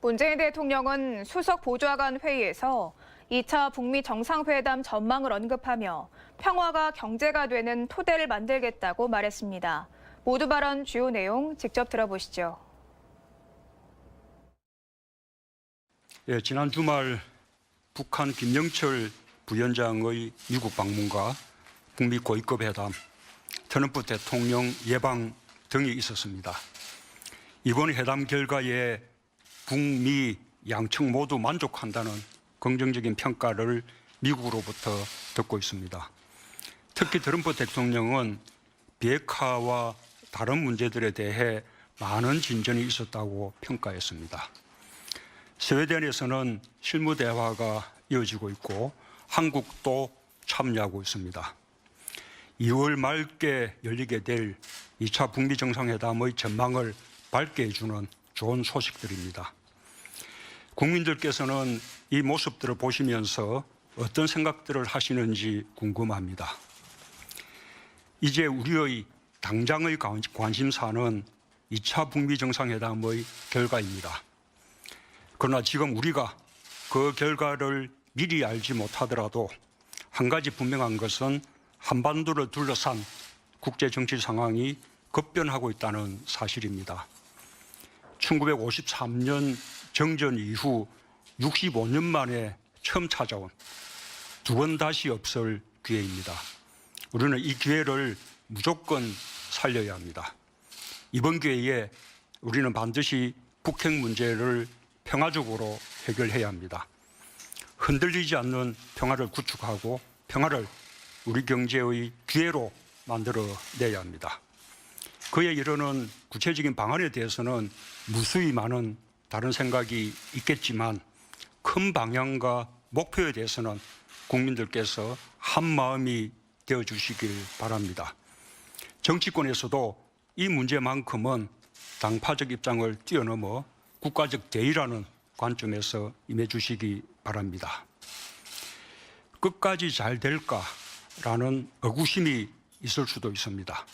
문재인 대통령은 수석 보좌관 회의에서 2차 북미 정상회담 전망을 언급하며 평화가 경제가 되는 토대를 만들겠다고 말했습니다. 모두 발언 주요 내용 직접 들어보시죠. 지난 주말 북한 김영철 부위원장의 미국 방문과 북미 고위급 회담, 트럼프 대통령 예방 등이 있었습니다. 이번 회담 결과에 북미 양측 모두 만족한다는 긍정적인 평가를 미국으로부터 듣고 있습니다. 특히 트럼프 대통령은 비핵화와 다른 문제들에 대해 많은 진전이 있었다고 평가했습니다. 스웨덴에서는 실무 대화가 이어지고 있고 한국도 참여하고 있습니다. 2월 말께 열리게 될 2차 북미 정상회담의 전망을 밝게 해주는 좋은 소식들입니다. 국민들께서는 이 모습들을 보시면서 어떤 생각들을 하시는지 궁금합니다. 이제 우리의 당장의 관심사는 2차 북미 정상회담의 결과입니다. 그러나 지금 우리가 그 결과를 미리 알지 못하더라도 한 가지 분명한 것은 한반도를 둘러싼 국제 정치 상황이 급변하고 있다는 사실입니다. 1953년 정전 이후 65년 만에 처음 찾아온 두 번 다시 없을 기회입니다. 우리는 이 기회를 무조건 살려야 합니다. 이번 기회에 우리는 반드시 북핵 문제를 평화적으로 해결해야 합니다. 흔들리지 않는 평화를 구축하고 평화를 우리 경제의 기회로 만들어내야 합니다. 그에 이르는 구체적인 방안에 대해서는 무수히 많은 다른 생각이 있겠지만 큰 방향과 목표에 대해서는 국민들께서 한마음이 되어주시길 바랍니다. 정치권에서도 이 문제만큼은 당파적 입장을 뛰어넘어 국가적 대의라는 관점에서 임해주시기 바랍니다. 끝까지 잘 될까라는 의구심이 있을 수도 있습니다.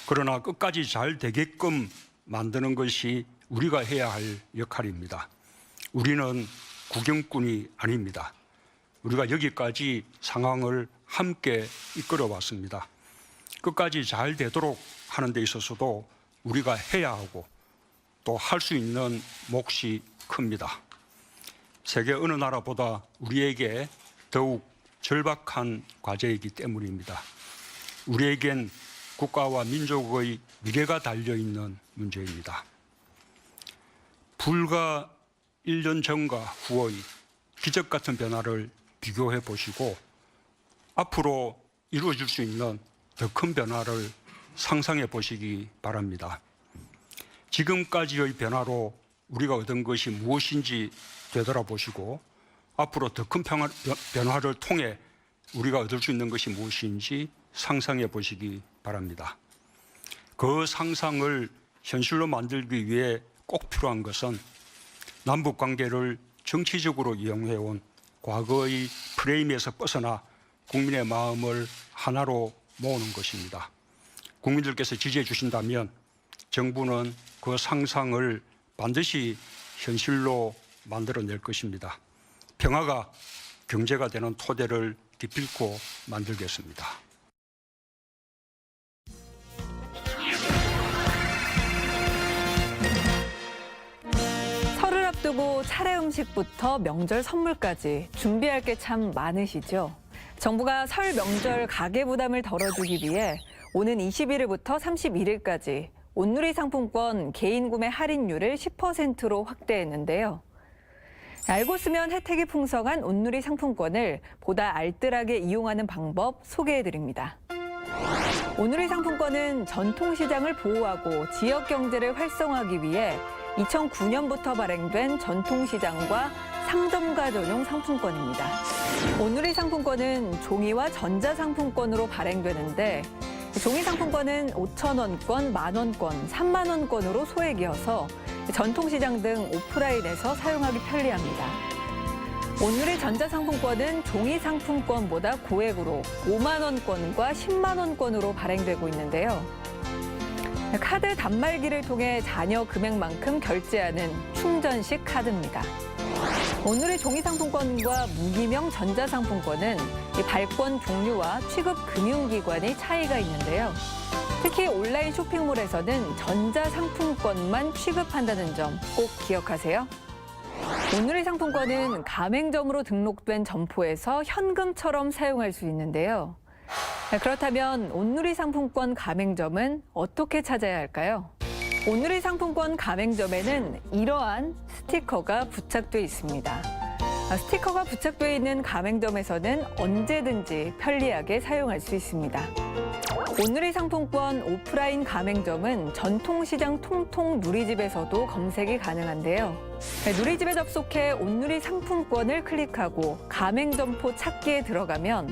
그러나 끝까지 잘 되게끔 만드는 것이 우리가 해야 할 역할입니다. 우리는 구경꾼이 아닙니다. 우리가 여기까지 상황을 함께 이끌어 왔습니다. 끝까지 잘 되도록 하는 데 있어서도 우리가 해야 하고 또 할 수 있는 몫이 큽니다. 세계 어느 나라보다 우리에게 더욱 절박한 과제이기 때문입니다. 우리에겐 국가와 민족의 미래가 달려있는 문제입니다. 불과 1년 전과 후의 기적 같은 변화를 비교해 보시고 앞으로 이루어질 수 있는 더 큰 변화를 상상해 보시기 바랍니다. 지금까지의 변화로 우리가 얻은 것이 무엇인지 되돌아보시고 앞으로 더 큰 변화를 통해 우리가 얻을 수 있는 것이 무엇인지 상상해 보시기 바랍니다. 그 상상을 현실로 만들기 위해 꼭 필요한 것은 남북 관계를 정치적으로 이용해온 과거의 프레임에서 벗어나 국민의 마음을 하나로 모으는 것입니다. 국민들께서 지지해 주신다면 정부는 그 상상을 반드시 현실로 만들어낼 것입니다. 평화가 경제가 되는 토대를 기필코 만들겠습니다. 설을 앞두고 차례 음식부터 명절 선물까지 준비할 게 참 많으시죠? 정부가 설 명절 가계 부담을 덜어주기 위해 오는 21일부터 31일까지 온누리 상품권 개인 구매 할인율을 10%로 확대했는데요. 알고 쓰면 혜택이 풍성한 온누리 상품권을 보다 알뜰하게 이용하는 방법 소개해드립니다. 온누리 상품권은 전통시장을 보호하고 지역 경제를 활성화하기 위해 2009년부터 발행된 전통시장과 상점가 전용 상품권입니다. 온누리 상품권은 종이와 전자상품권으로 발행되는데 종이 상품권은 5,000원권, 만원권, 3만원권으로 소액이어서 전통시장 등 오프라인에서 사용하기 편리합니다. 온누리 전자상품권은 종이 상품권보다 고액으로 5만원권과 10만원권으로 발행되고 있는데요. 카드 단말기를 통해 자녀 금액만큼 결제하는 충전식 카드입니다. 오늘의 종이상품권과 무기명 전자상품권은 이 발권 종류와 취급 금융기관의 차이가 있는데요. 특히 온라인 쇼핑몰에서는 전자상품권만 취급한다는 점 꼭 기억하세요. 오늘의 상품권은 가맹점으로 등록된 점포에서 현금처럼 사용할 수 있는데요. 그렇다면 온누리 상품권 가맹점은 어떻게 찾아야 할까요? 온누리 상품권 가맹점에는 이러한 스티커가 부착돼 있습니다. 스티커가 부착돼 있는 가맹점에서는 언제든지 편리하게 사용할 수 있습니다. 온누리 상품권 오프라인 가맹점은 전통시장 통통 누리집에서도 검색이 가능한데요. 누리집에 접속해 온누리 상품권을 클릭하고 가맹점포 찾기에 들어가면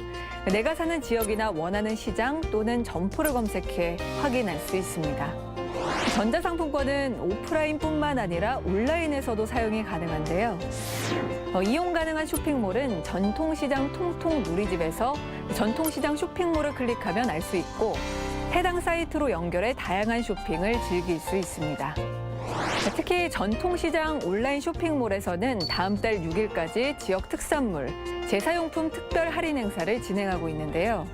내가 사는 지역이나 원하는 시장 또는 점포를 검색해 확인할 수 있습니다. 전자상품권은 오프라인뿐만 아니라 온라인에서도 사용이 가능한데요. 이용 가능한 쇼핑몰은 전통시장 통통 누리집에서 전통시장 쇼핑몰을 클릭하면 알 수 있고 해당 사이트로 연결해 다양한 쇼핑을 즐길 수 있습니다. 특히 전통시장 온라인 쇼핑몰에서는 다음 달 6일까지 지역 특산물, 제사용품 특별 할인 행사를 진행하고 있는데요.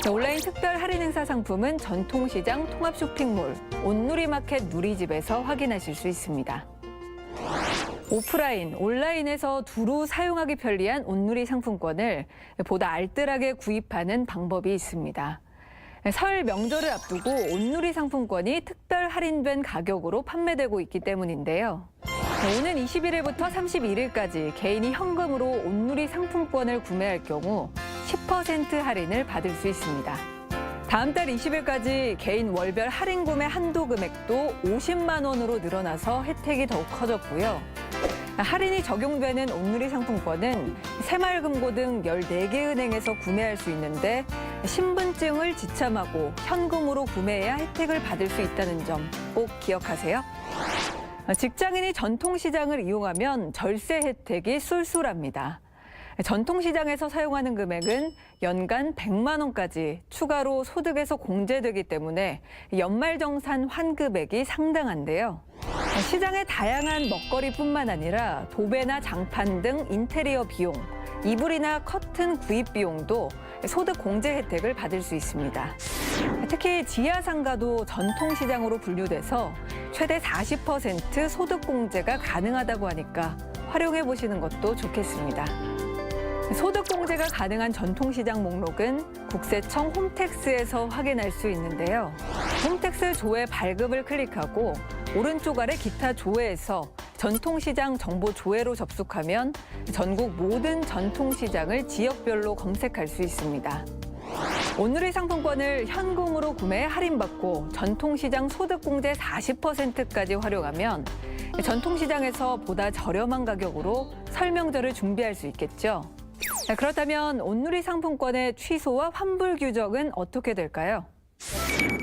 온라인 특별 할인 행사 상품은 전통시장 통합 쇼핑몰, 온누리마켓 누리집에서 확인하실 수 있습니다. 오프라인, 온라인에서 두루 사용하기 편리한 온누리 상품권을 보다 알뜰하게 구입하는 방법이 있습니다. 설 명절을 앞두고 온누리 상품권이 특별 할인된 가격으로 판매되고 있기 때문인데요. 오는 21일부터 31일까지 개인이 현금으로 온누리 상품권을 구매할 경우 10% 할인을 받을 수 있습니다. 다음 달 20일까지 개인 월별 할인 구매 한도 금액도 50만 원으로 늘어나서 혜택이 더욱 커졌고요. 할인이 적용되는 온누리 상품권은 새마을금고 등 14개 은행에서 구매할 수 있는데 신분증을 지참하고 현금으로 구매해야 혜택을 받을 수 있다는 점 꼭 기억하세요. 직장인이 전통시장을 이용하면 절세 혜택이 쏠쏠합니다. 전통시장에서 사용하는 금액은 연간 100만 원까지 추가로 소득에서 공제되기 때문에 연말정산 환급액이 상당한데요. 시장의 다양한 먹거리뿐만 아니라 도배나 장판 등 인테리어 비용, 이불이나 커튼 구입 비용도 소득 공제 혜택을 받을 수 있습니다. 특히 지하상가도 전통시장으로 분류돼서 최대 40% 소득 공제가 가능하다고 하니까 활용해 보시는 것도 좋겠습니다. 소득공제가 가능한 전통시장 목록은 국세청 홈택스에서 확인할 수 있는데요. 홈택스 조회 발급을 클릭하고 오른쪽 아래 기타 조회에서 전통시장 정보 조회로 접속하면 전국 모든 전통시장을 지역별로 검색할 수 있습니다. 온누리 상품권을 현금으로 구매해 할인받고 전통시장 소득공제 40%까지 활용하면 전통시장에서 보다 저렴한 가격으로 설 명절을 준비할 수 있겠죠. 그렇다면 온누리 상품권의 취소와 환불 규정은 어떻게 될까요?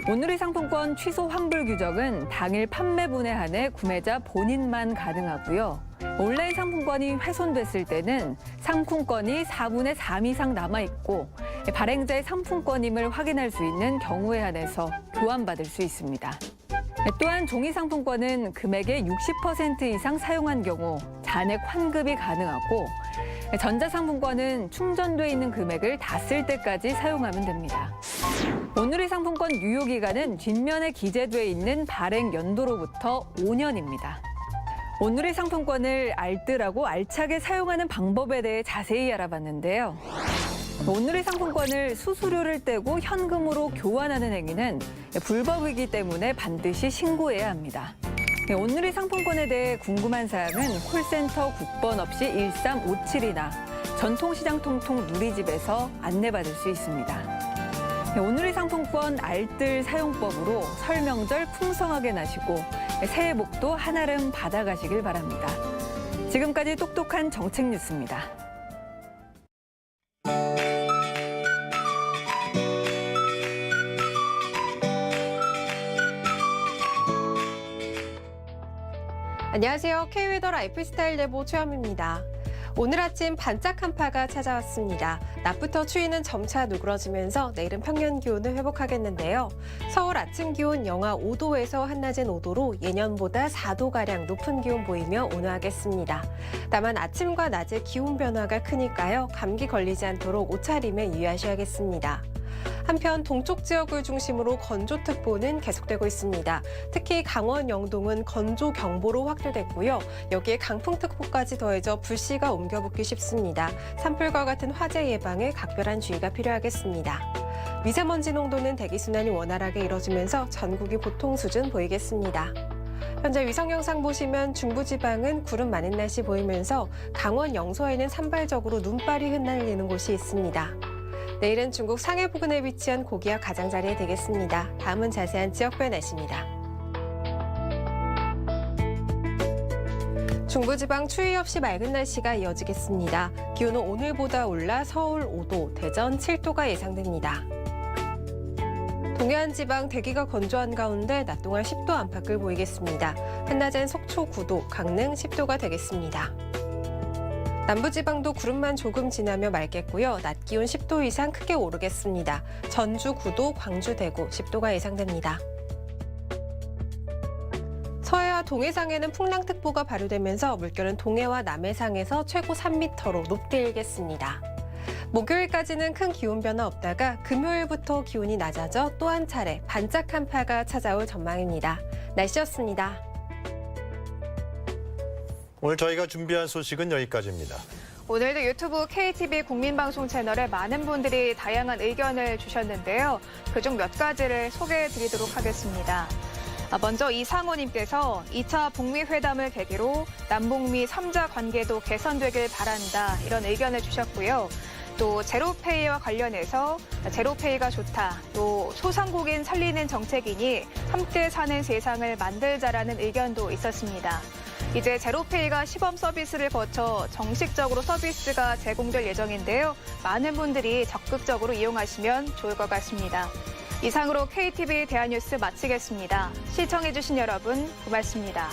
온누리 상품권 취소 환불 규정은 당일 판매분에 한해 구매자 본인만 가능하고요. 온라인 상품권이 훼손됐을 때는 상품권이 4분의 3 이상 남아있고 발행자의 상품권임을 확인할 수 있는 경우에 한해서 교환받을 수 있습니다. 또한 종이 상품권은 금액의 60% 이상 사용한 경우 잔액 환급이 가능하고 전자상품권은 충전돼 있는 금액을 다 쓸 때까지 사용하면 됩니다. 온누리 상품권 유효기간은 뒷면에 기재돼 있는 발행 연도로부터 5년입니다. 온누리 상품권을 알뜰하고 알차게 사용하는 방법에 대해 자세히 알아봤는데요. 온누리 상품권을 수수료를 떼고 현금으로 교환하는 행위는 불법이기 때문에 반드시 신고해야 합니다. 온누리 상품권에 대해 궁금한 사항은 콜센터 국번 없이 1357이나 전통시장 통통 누리집에서 안내받을 수 있습니다. 온누리 상품권 알뜰 사용법으로 설 명절 풍성하게 나시고 새해 복도 한아름 받아가시길 바랍니다. 지금까지 똑똑한 정책 뉴스입니다. 안녕하세요. K웨더 라이프스타일 예보 최현미입니다. 오늘 아침 반짝 한파가 찾아왔습니다. 낮부터 추위는 점차 누그러지면서 내일은 평년 기온을 회복하겠는데요. 서울 아침 기온 영하 5도에서 한낮엔 5도로 예년보다 4도가량 높은 기온 보이며 온화하겠습니다. 다만 아침과 낮의 기온 변화가 크니까요. 감기 걸리지 않도록 옷차림에 유의하셔야겠습니다. 한편 동쪽 지역을 중심으로 건조특보는 계속되고 있습니다. 특히 강원 영동은 건조경보로 확대됐고요. 여기에 강풍특보까지 더해져 불씨가 옮겨붙기 쉽습니다. 산불과 같은 화재 예방에 각별한 주의가 필요하겠습니다. 미세먼지 농도는 대기순환이 원활하게 이뤄지면서 전국이 보통 수준 보이겠습니다. 현재 위성 영상 보시면 중부지방은 구름 많은 날씨 보이면서 강원 영서에는 산발적으로 눈발이 흩날리는 곳이 있습니다. 내일은 중국 상해 부근에 위치한 고기와 가장자리에 되겠습니다. 다음은 자세한 지역별 날씨입니다. 중부지방 추위 없이 맑은 날씨가 이어지겠습니다. 기온은 오늘보다 올라 서울 5도, 대전 7도가 예상됩니다. 동해안 지방 대기가 건조한 가운데 낮 동안 10도 안팎을 보이겠습니다. 한낮엔 속초 9도, 강릉 10도가 되겠습니다. 남부지방도 구름만 조금 지나며 맑겠고요. 낮 기온 10도 이상 크게 오르겠습니다. 전주 9도, 광주 대구 10도가 예상됩니다. 서해와 동해상에는 풍랑특보가 발효되면서 물결은 동해와 남해상에서 최고 3m로 높게 일겠습니다. 목요일까지는 큰 기온 변화 없다가 금요일부터 기온이 낮아져 또 한 차례 반짝 한파가 찾아올 전망입니다. 날씨였습니다. 오늘 저희가 준비한 소식은 여기까지입니다. 오늘도 유튜브 KTV 국민방송 채널에 많은 분들이 다양한 의견을 주셨는데요. 그중 몇 가지를 소개해드리도록 하겠습니다. 먼저 이상호님께서 2차 북미 회담을 계기로 남북미 3자 관계도 개선되길 바란다 이런 의견을 주셨고요. 또 제로페이와 관련해서 제로페이가 좋다. 또 소상공인 살리는 정책이니 함께 사는 세상을 만들자라는 의견도 있었습니다. 이제 제로페이가 시범 서비스를 거쳐 정식적으로 서비스가 제공될 예정인데요. 많은 분들이 적극적으로 이용하시면 좋을 것 같습니다. 이상으로 KTV 대한뉴스 마치겠습니다. 시청해주신 여러분 고맙습니다.